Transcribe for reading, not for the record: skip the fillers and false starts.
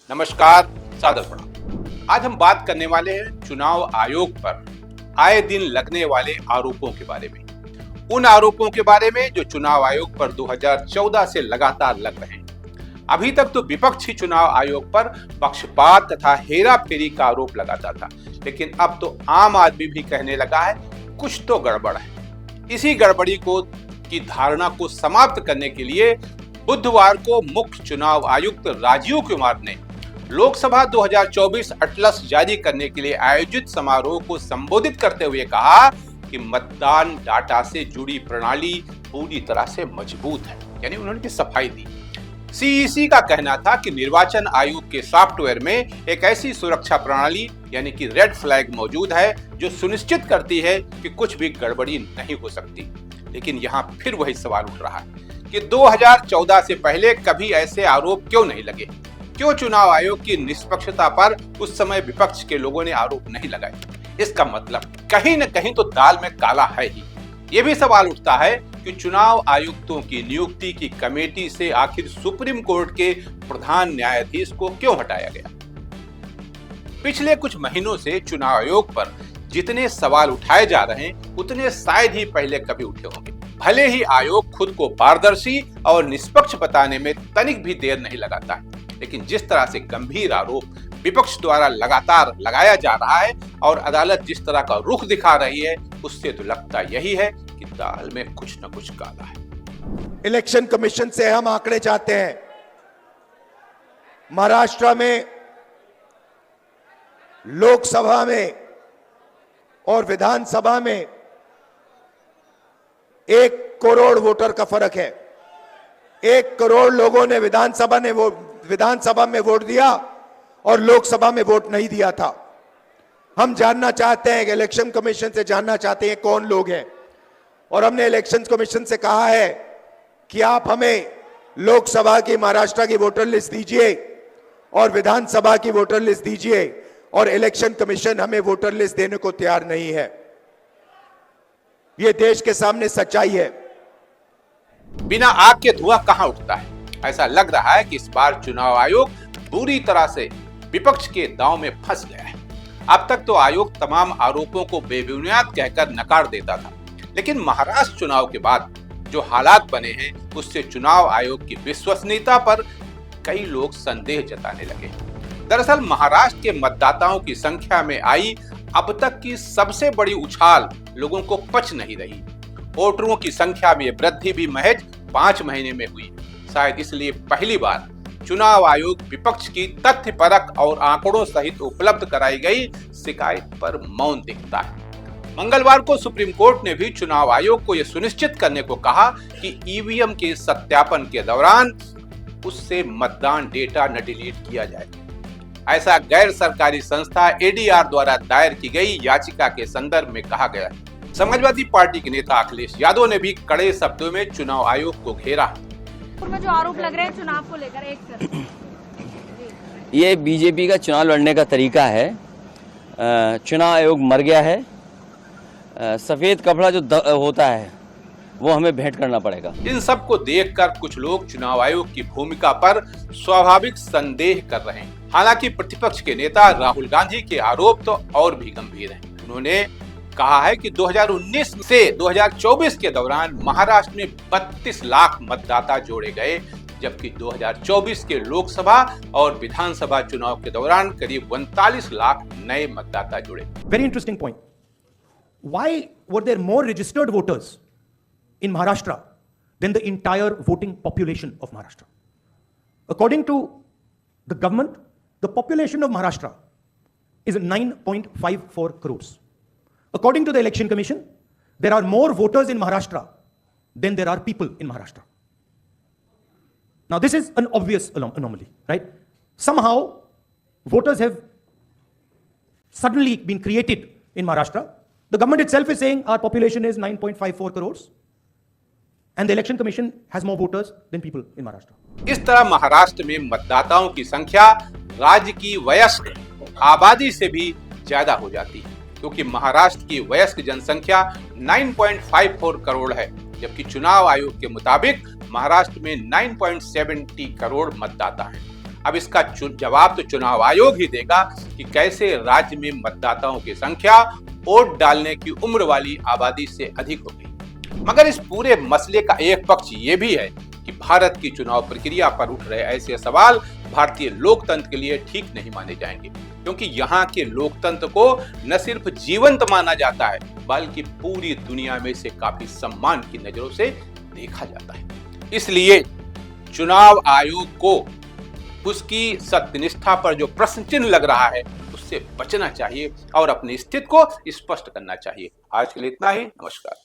नमस्कार, सादर प्रणाम। आज हम बात करने वाले हैं चुनाव आयोग पर आए दिन लगने वाले आरोपों के बारे में। उन आरोपों के बारे में जो चुनाव आयोग पर 2014 से लगातार लग रहे हैं। अभी तक तो विपक्ष ही चुनाव आयोग पर पक्षपात तथा हेराफेरी का आरोप लगाता था, लेकिन अब तो आम आदमी भी कहने लगा है कुछ तो गड़बड़ है। इसी गड़बड़ी की धारणा को समाप्त करने के लिए बुधवार को मुख्य चुनाव आयुक्त राजीव कुमार ने लोकसभा 2024 अटलस जारी करने के लिए आयोजित समारोह को संबोधित करते हुए कहा कि मतदान डाटा से जुड़ी प्रणाली पूरी तरह से मजबूत है, यानी उन्होंने सफाई दी। सीईसी का कहना था कि निर्वाचन आयोग के सॉफ्टवेयर में एक ऐसी सुरक्षा प्रणाली यानी कि रेड फ्लैग मौजूद है जो सुनिश्चित करती है कि कुछ भी गड़बड़ी नहीं हो सकती। लेकिन यहाँ फिर वही सवाल उठ रहा है कि 2014 से पहले कभी ऐसे आरोप क्यों नहीं लगे? क्यों चुनाव आयोग की निष्पक्षता पर उस समय विपक्ष के लोगों ने आरोप नहीं लगाए? इसका मतलब कहीं न कहीं तो दाल में काला है ही। ये भी सवाल उठता है कि चुनाव आयुक्तों की नियुक्ति की कमेटी से आखिर सुप्रीम कोर्ट के प्रधान न्यायाधीश को क्यों हटाया गया? पिछले कुछ महीनों से चुनाव आयोग पर जितने सवाल उठाए जा रहे हैं उतने शायद ही पहले कभी उठे होंगे। भले ही आयोग खुद को पारदर्शी और निष्पक्ष बताने में तनिक भी देर नहीं लगाता है, लेकिन जिस तरह से गंभीर आरोप विपक्ष द्वारा लगातार लगाया जा रहा है और अदालत जिस तरह का रुख दिखा रही है, उससे तो लगता यही है कि दाल में कुछ न कुछ काला है। इलेक्शन कमीशन से हम आंकड़े चाहते हैं। महाराष्ट्र में लोकसभा में और विधानसभा में 1 करोड़ वोटर का फर्क है। 1 करोड़ लोगों ने विधानसभा में वोट दिया और लोकसभा में वोट नहीं दिया था। हम जानना चाहते हैं, इलेक्शन कमीशन से जानना चाहते हैं कौन लोग हैं, और हमने इलेक्शन कमीशन से कहा है कि आप हमें लोकसभा की महाराष्ट्र की वोटर लिस्ट दीजिए और विधानसभा की वोटर लिस्ट दीजिए, और इलेक्शन कमीशन हमें वोटर लिस्ट देने को तैयार नहीं है। यह देश के सामने सच्चाई है। बिना आग के धुआं कहां उठता है? ऐसा लग रहा है कि इस बार चुनाव आयोग बुरी तरह से विपक्ष के दांव में फंस गया है। अब तक तो आयोग तमाम आरोपों को बेबुनियाद कहकर नकार देता था, लेकिन महाराष्ट्र चुनाव के बाद जो हालात बने हैं उससे चुनाव आयोग की विश्वसनीयता पर कई लोग संदेह जताने लगे। दरअसल महाराष्ट्र के मतदाताओं की संख्या में आई अब तक की सबसे बड़ी उछाल लोगों को पच नहीं रही। वोटरों की संख्या में वृद्धि भी महज 5 महीने में हुई। शायद इसलिए पहली बार चुनाव आयोग विपक्ष की तथ्यपरक और आंकड़ों सहित उपलब्ध कराई गई शिकायत पर मौन दिखता है। मंगलवार को सुप्रीम कोर्ट ने भी चुनाव आयोग को यह सुनिश्चित करने को कहा कि ईवीएम के सत्यापन के दौरान उससे मतदान डेटा न डिलीट किया जाए। ऐसा गैर सरकारी संस्था एडीआर द्वारा दायर की गई याचिका के संदर्भ में कहा गया है। समाजवादी पार्टी के नेता अखिलेश यादव ने भी कड़े शब्दों में चुनाव आयोग को घेरा। में जो आरोप लग रहे हैं चुनाव को लेकर ये बीजेपी का चुनाव लड़ने का तरीका है। चुनाव आयोग मर गया है। सफेद कपड़ा जो होता है वो हमें भेंट करना पड़ेगा। इन सब को देखकर कुछ लोग चुनाव आयोग की भूमिका पर स्वाभाविक संदेह कर रहे हैं। हालांकि प्रतिपक्ष के नेता राहुल गांधी के आरोप तो और भी गंभीर हैं। उन्होंने कहा है कि 2019 से 2024 के दौरान महाराष्ट्र में 32 लाख मतदाता जोड़े गए, जबकि 2024 के लोकसभा और विधानसभा चुनाव के दौरान करीब 39 लाख नए मतदाता जुड़े। Very interesting point. Why were there more registered voters in Maharashtra than the entire voting population of Maharashtra? According to the government, the population of Maharashtra is 9.54 crores. According to the Election Commission, there are more voters in Maharashtra than there are people in Maharashtra. Now, this is an obvious anomaly, right? Somehow, voters have suddenly been created in Maharashtra. The government itself is saying our population is 9.54 crores. And the Election Commission has more voters than people in Maharashtra. इस तरह महाराष्ट्र में मतदाताओं की संख्या राज्य की वयस्क आबादी से भी ज्यादा हो जाती है, क्योंकि महाराष्ट्र की वयस्क जनसंख्या 9.54 करोड़ है, जबकि चुनाव आयोग के मुताबिक महाराष्ट्र में 9.70 करोड़ मतदाता हैं। अब इसका जवाब तो चुनाव आयोग ही देगा कि कैसे राज्य में मतदाताओं की संख्या वोट डालने की उम्र वाली आबादी से अधिक हो गई। मगर इस पूरे मसले का एक पक्ष ये भी है कि भारत की चुनाव प्रक्रिया पर उठ रहे ऐसे सवाल भारतीय लोकतंत्र के लिए ठीक नहीं माने जाएंगे, क्योंकि यहाँ के लोकतंत्र को न सिर्फ जीवंत माना जाता है बल्कि पूरी दुनिया में से काफी सम्मान की नजरों से देखा जाता है। इसलिए चुनाव आयोग को उसकी सत्यनिष्ठा पर जो प्रश्न चिन्ह लग रहा है उससे बचना चाहिए और अपनी स्थिति को स्पष्ट करना चाहिए। आज के लिए इतना ही। नमस्कार।